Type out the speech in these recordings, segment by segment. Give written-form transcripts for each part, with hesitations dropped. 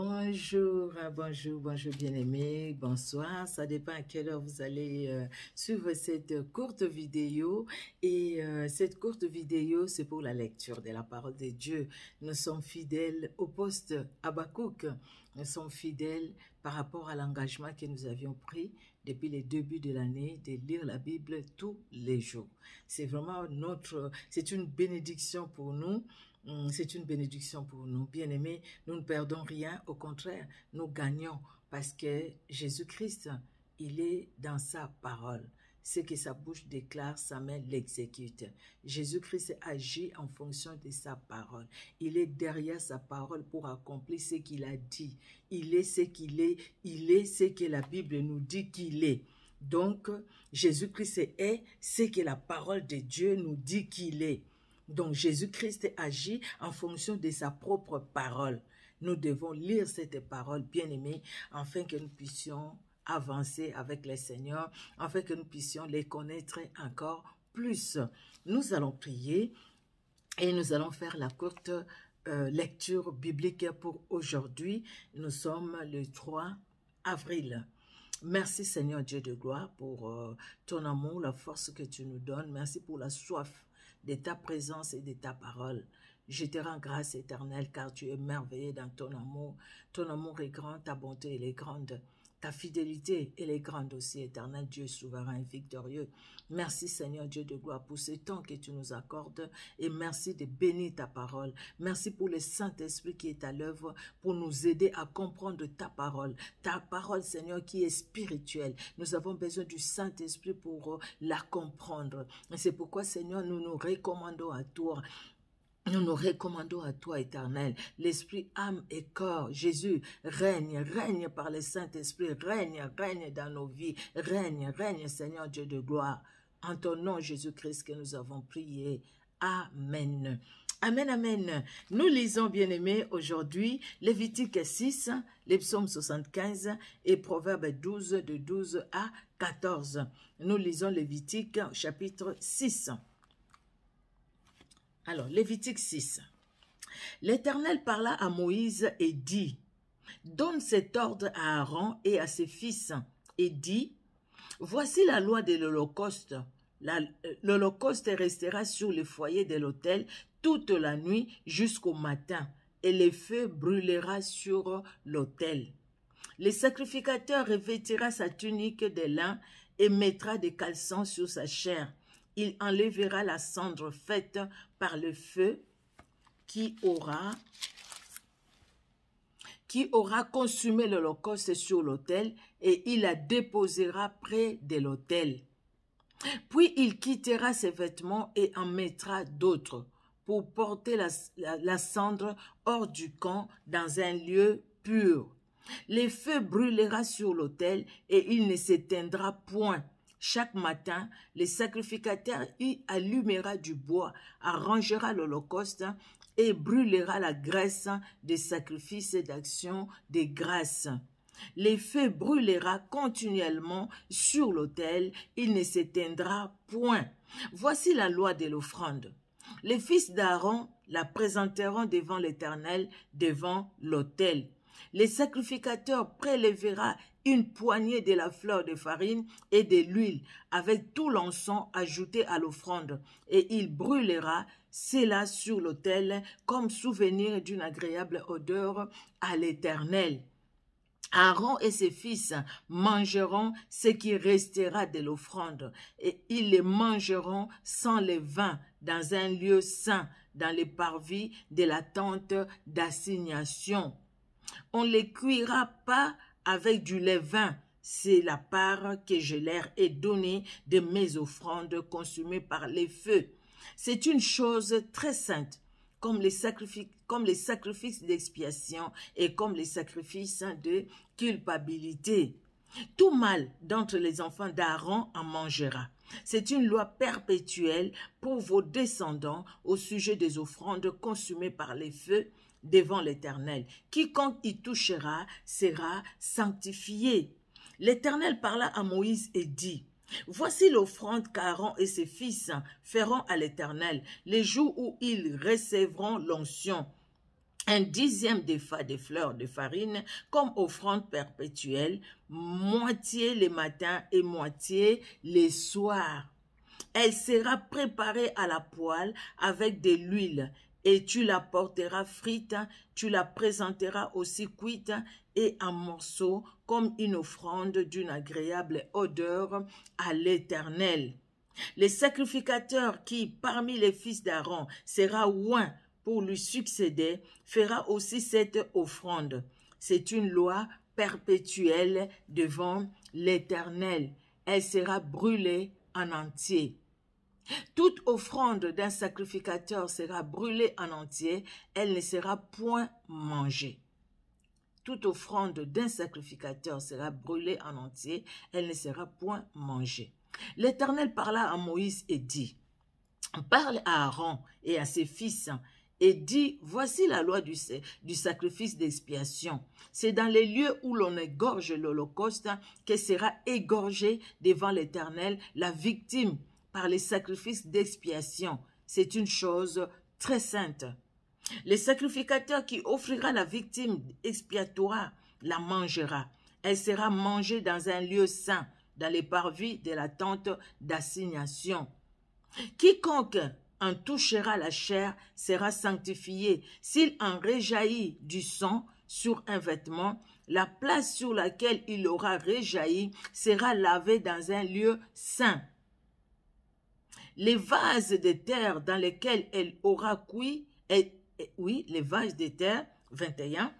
Bonjour, bonjour bien-aimés, bonsoir. Ça dépend à quelle heure vous allez suivre cette courte vidéo. Et cette courte vidéo, c'est pour la lecture de la parole de Dieu. Nous sommes fidèles au poste Habakkuk. Nous sommes fidèles par rapport à l'engagement que nous avions pris depuis le début de l'année de lire la Bible tous les jours. C'est vraiment c'est une bénédiction pour nous. C'est une bénédiction pour nous. Bien-aimés, nous ne perdons rien, au contraire, nous gagnons parce que Jésus-Christ, il est dans sa parole. Ce que sa bouche déclare, sa main l'exécute. Jésus-Christ agit en fonction de sa parole. Il est derrière sa parole pour accomplir ce qu'il a dit. Il est ce qu'il est, il est ce que la Bible nous dit qu'il est. Donc, Jésus-Christ est ce que la parole de Dieu nous dit qu'il est. Donc, Jésus-Christ agit en fonction de sa propre parole. Nous devons lire cette parole, bien-aimée, afin que nous puissions avancer avec le Seigneur, afin que nous puissions les connaître encore plus. Nous allons prier et nous allons faire la courte lecture biblique pour aujourd'hui. Nous sommes le 3 avril. Merci Seigneur Dieu de gloire pour ton amour, la force que tu nous donnes. Merci pour la soif de ta présence et de ta parole. Je te rends grâce éternelle car tu es merveilleux dans ton amour. Ton amour est grand, ta bonté elle est grande. Ta fidélité elle est grande aussi, éternel Dieu souverain et victorieux. Merci Seigneur Dieu de gloire pour ce temps que tu nous accordes et merci de bénir ta parole. Merci pour le Saint-Esprit qui est à l'œuvre pour nous aider à comprendre ta parole. Ta parole Seigneur qui est spirituelle. Nous avons besoin du Saint-Esprit pour la comprendre. C'est pourquoi Seigneur nous nous recommandons à toi. Nous nous recommandons à toi, éternel, l'esprit, âme et corps. Jésus, règne par le Saint-Esprit, règne dans nos vies, règne, Seigneur Dieu de gloire. En ton nom, Jésus-Christ, que nous avons prié. Amen. Amen, amen. Nous lisons, bien-aimés, aujourd'hui, Lévitique 6, les psaumes 75 et Proverbes 12, de 12 à 14. Nous lisons Lévitique, chapitre 6. Alors, Lévitique 6. L'Éternel parla à Moïse et dit, « Donne cet ordre à Aaron et à ses fils, et dit, « Voici la loi de l'Holocauste. L'Holocauste restera sur le foyer de l'autel toute la nuit jusqu'au matin, et le feu brûlera sur l'autel. Le sacrificateur revêtira sa tunique de lin et mettra des caleçons sur sa chair. Il enlèvera la cendre faite par le feu qui aura consumé l'holocauste sur l'autel et il la déposera près de l'autel. Puis il quittera ses vêtements et en mettra d'autres pour porter la cendre hors du camp dans un lieu pur. Le feu brûlera sur l'autel et il ne s'éteindra point. Chaque matin, le sacrificateur y allumera du bois, arrangera l'holocauste et brûlera la graisse des sacrifices d'action des grâces. Le feu brûlera continuellement sur l'autel, il ne s'éteindra point. Voici la loi de l'offrande. Les fils d'Aaron la présenteront devant l'Éternel, devant l'autel. Le sacrificateur prélèvera une poignée de la fleur de farine et de l'huile avec tout l'encens ajouté à l'offrande et il brûlera cela sur l'autel comme souvenir d'une agréable odeur à l'Éternel. Aaron et ses fils mangeront ce qui restera de l'offrande et ils les mangeront sans levain dans un lieu saint dans les parvis de la tente d'assignation. On ne les cuira pas avec du levain, c'est la part que je leur ai donnée de mes offrandes consumées par les feux. C'est une chose très sainte, comme les sacrifices d'expiation et comme les sacrifices de culpabilité. Tout mâle d'entre les enfants d'Aaron en mangera. C'est une loi perpétuelle pour vos descendants au sujet des offrandes consumées par les feux devant l'Éternel. Quiconque y touchera sera sanctifié. L'Éternel parla à Moïse et dit, « Voici l'offrande qu'Aaron et ses fils feront à l'Éternel, les jours où ils recevront l'onction. un dixième d'épha des fleurs de farine comme offrande perpétuelle, moitié les matins et moitié les soirs. Elle sera préparée à la poêle avec de l'huile et tu la porteras frite, tu la présenteras aussi cuite et en morceaux comme une offrande d'une agréable odeur à l'Éternel. Le sacrificateur qui, parmi les fils d'Aaron, sera oint pour lui succéder, fera aussi cette offrande. C'est une loi perpétuelle devant l'Éternel. Elle sera brûlée en entier. Toute offrande d'un sacrificateur sera brûlée en entier, elle ne sera point mangée. Toute offrande d'un sacrificateur sera brûlée en entier, elle ne sera point mangée. L'Éternel parla à Moïse et dit, parle à Aaron et à ses fils et dit, voici la loi du sacrifice d'expiation. C'est dans les lieux où l'on égorge l'holocauste que sera égorgée devant l'Éternel la victime par les sacrifices d'expiation. C'est une chose très sainte. Le sacrificateur qui offrira la victime expiatoire la mangera. Elle sera mangée dans un lieu saint, dans les parvis de la tente d'assignation. Quiconque en touchera la chair sera sanctifié. S'il en réjaillit du sang sur un vêtement, la place sur laquelle il aura réjailli sera lavée dans un lieu saint. Les vases de terre dans lesquels elle aura cuit, les vases de terre, 21,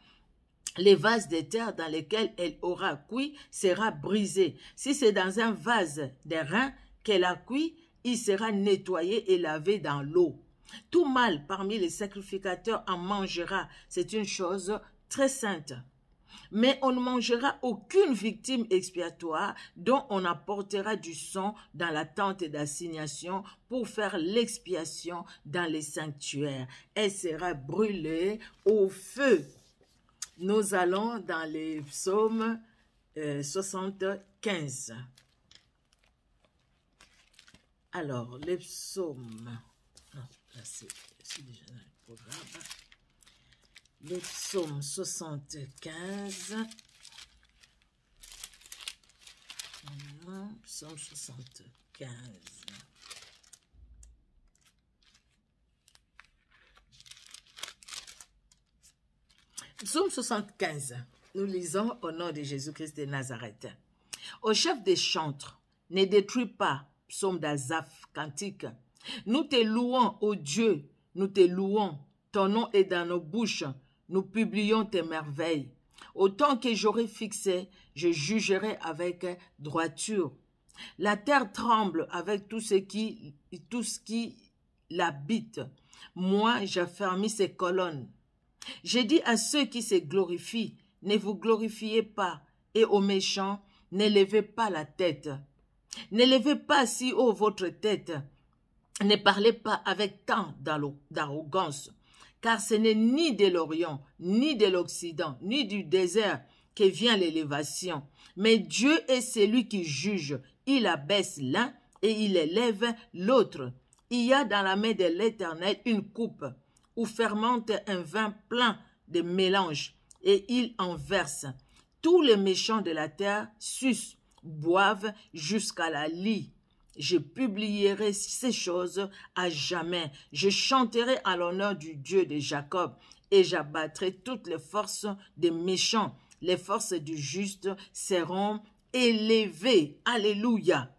les vases de terre dans lesquels elle aura cuit sera brisé. Si c'est dans un vase de rein qu'elle a cuit, il sera nettoyé et lavé dans l'eau. Tout mâle parmi les sacrificateurs en mangera. C'est une chose très sainte. Mais on ne mangera aucune victime expiatoire dont on apportera du sang dans la tente d'assignation pour faire l'expiation dans les sanctuaires. Elle sera brûlée au feu. Nous allons dans les psaumes 75. Alors, les psaumes... Non, là c'est déjà dans le programme. Le psaume 75. Psaume 75. Psaume 75. Nous lisons au nom de Jésus-Christ de Nazareth. Au chef des chantres, ne détruis pas, psaume d'Azaph, cantique. Nous te louons, ô Dieu, nous te louons. Ton nom est dans nos bouches. Nous publions tes merveilles. Autant que j'aurai fixé, je jugerai avec droiture. La terre tremble avec tout ce qui l'habite. Moi, j'affermis ses colonnes. J'ai dit à ceux qui se glorifient, ne vous glorifiez pas, et aux méchants, ne levez pas la tête. Ne levez pas si haut votre tête. Ne parlez pas avec tant d'arrogance. Car ce n'est ni de l'Orient, ni de l'Occident, ni du désert que vient l'élévation. Mais Dieu est celui qui juge. Il abaisse l'un et il élève l'autre. Il y a dans la main de l'Éternel une coupe où fermente un vin plein de mélange et il en verse. Tous les méchants de la terre sucent, boivent jusqu'à la lie. Je publierai ces choses à jamais. Je chanterai à l'honneur du Dieu de Jacob et j'abattrai toutes les forces des méchants. Les forces du juste seront élevées. Alléluia.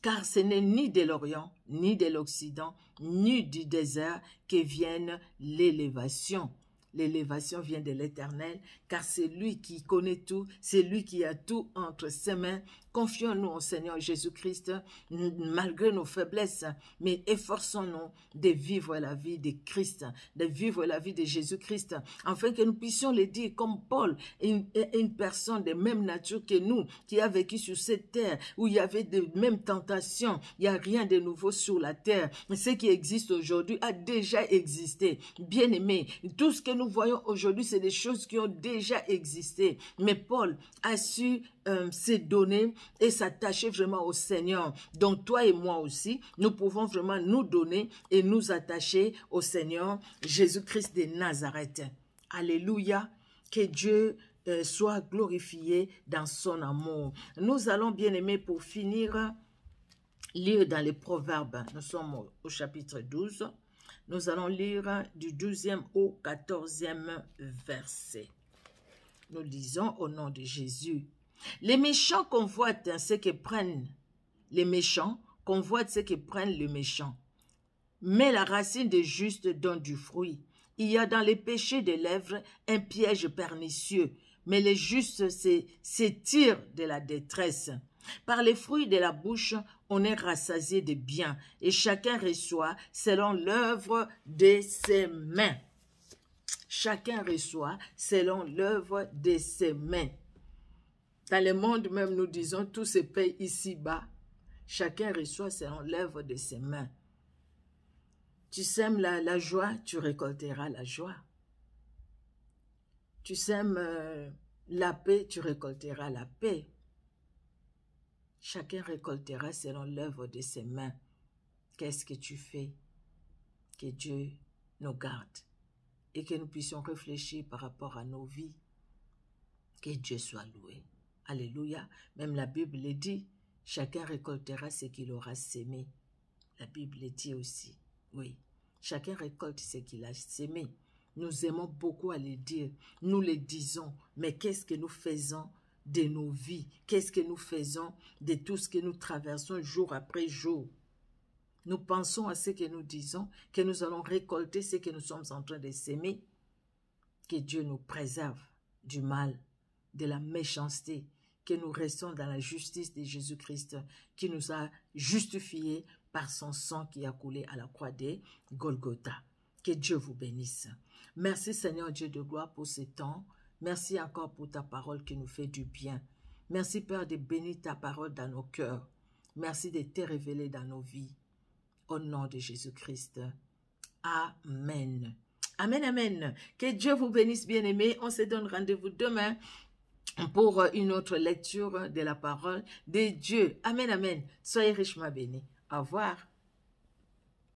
Car ce n'est ni de l'Orient, ni de l'Occident, ni du désert que vienne l'élévation. L'élévation vient de l'Éternel, car c'est lui qui connaît tout, c'est lui qui a tout entre ses mains. Confions-nous au Seigneur Jésus-Christ, malgré nos faiblesses, mais efforçons-nous de vivre la vie de Christ, de vivre la vie de Jésus-Christ, afin que nous puissions le dire comme Paul, une personne de même nature que nous, qui a vécu sur cette terre, où il y avait de mêmes tentations. Il n'y a rien de nouveau sur la terre. Ce qui existe aujourd'hui a déjà existé. Bien-aimés, tout ce que nous voyons aujourd'hui, c'est des choses qui ont déjà existé. Mais Paul a su se donner et s'attacher vraiment au Seigneur. Donc toi et moi aussi, nous pouvons vraiment nous donner et nous attacher au Seigneur Jésus-Christ de Nazareth. Alléluia, que Dieu soit glorifié dans son amour. Nous allons, bien aimés, pour finir, lire dans les Proverbes. Nous sommes au chapitre 12. Nous allons lire du 12e au 14e verset. Nous lisons au nom de Jésus. Les méchants convoitent ce que prennent les méchants, convoitent ce que prennent les méchants. Mais la racine des justes donne du fruit. Il y a dans les péchés des lèvres un piège pernicieux, mais les justes s'étirent de la détresse. Par les fruits de la bouche, on est rassasié de bien, et chacun reçoit selon l'œuvre de ses mains. Chacun reçoit selon l'œuvre de ses mains. Dans le monde même, nous disons, tout se paye ici-bas. Chacun reçoit selon l'œuvre de ses mains. Tu sèmes la joie, tu récolteras la joie. Tu sèmes la paix, tu récolteras la paix. Chacun récoltera selon l'œuvre de ses mains. Qu'est-ce que tu fais? Que Dieu nous garde et que nous puissions réfléchir par rapport à nos vies. Que Dieu soit loué. Alléluia. Même la Bible le dit, chacun récoltera ce qu'il aura sémé. La Bible le dit aussi. Oui, chacun récolte ce qu'il a sémé. Nous aimons beaucoup à le dire. Nous le disons. Mais qu'est-ce que nous faisons de nos vies? Qu'est-ce que nous faisons de tout ce que nous traversons jour après jour? Nous pensons à ce que nous disons, que nous allons récolter ce que nous sommes en train de s'aimer. Que Dieu nous préserve du mal, de la méchanceté, que nous restons dans la justice de Jésus-Christ qui nous a justifiés par son sang qui a coulé à la croix de Golgotha. Que Dieu vous bénisse. Merci Seigneur Dieu de gloire pour ce temps. Merci encore pour ta parole qui nous fait du bien. Merci Père de bénir ta parole dans nos cœurs. Merci de te révéler dans nos vies. Au nom de Jésus-Christ. Amen. Amen, amen. Que Dieu vous bénisse, bien-aimés. On se donne rendez-vous demain pour une autre lecture de la parole de Dieu. Amen, amen. Soyez richement bénis. Au revoir.